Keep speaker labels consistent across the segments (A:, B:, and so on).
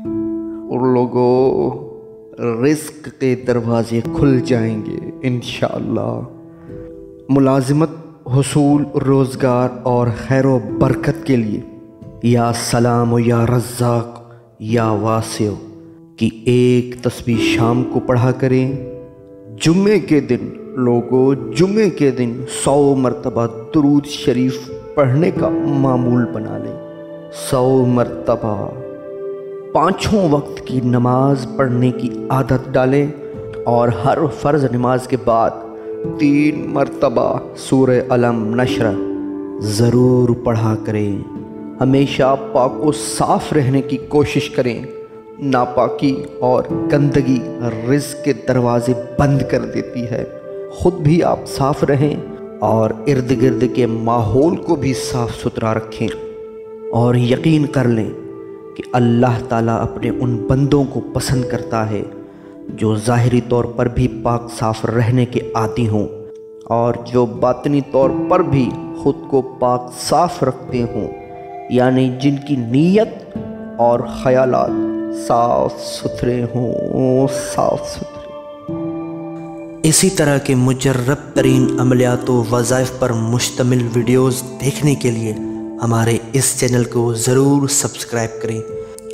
A: اور لوگوں رزق کے دروازے کھل جائیں گے انشاءاللہ۔ ملازمت، حصول، روزگار اور خیر و برکت کے لیے یا سلام و یا رزاق یا واسع کی ایک تسبیح شام کو پڑھا کریں۔ جمعے کے دن لوگوں جمعے کے دن 100 مرتبہ درود شریف پڑھنے کا معمول بنا لیں۔ 100 مرتبہ 5 وقت کی نماز پڑھنے کی عادت ڈالیں اور ہر فرض نماز کے بعد 3 مرتبہ سورہ علم نشر ضرور پڑھا کریں۔ ہمیشہ پاک و صاف رہنے کی کوشش کریں۔ ناپاکی اور گندگی رزق کے دروازے بند کر دیتی ہے۔ خود بھی آپ صاف رہیں اور ارد گرد کے ماحول کو بھی صاف ستھرا رکھیں، اور یقین کر لیں کہ اللہ تعالیٰ اپنے ان بندوں کو پسند کرتا ہے جو ظاہری طور پر بھی پاک صاف رہنے کے عادی ہوں اور جو باطنی طور پر بھی خود کو پاک صاف رکھتے ہوں، یعنی جن کی نیت اور خیالات صاف ستھرے ہوں، صاف ستھرے۔ اسی طرح کے مجرب ترین عملیات و وظائف پر مشتمل ویڈیوز دیکھنے کے لیے ہمارے اس چینل کو ضرور سبسکرائب کریں۔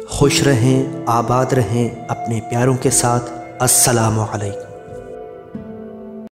A: خوش رہیں، آباد رہیں اپنے پیاروں کے ساتھ۔ السلام علیکم۔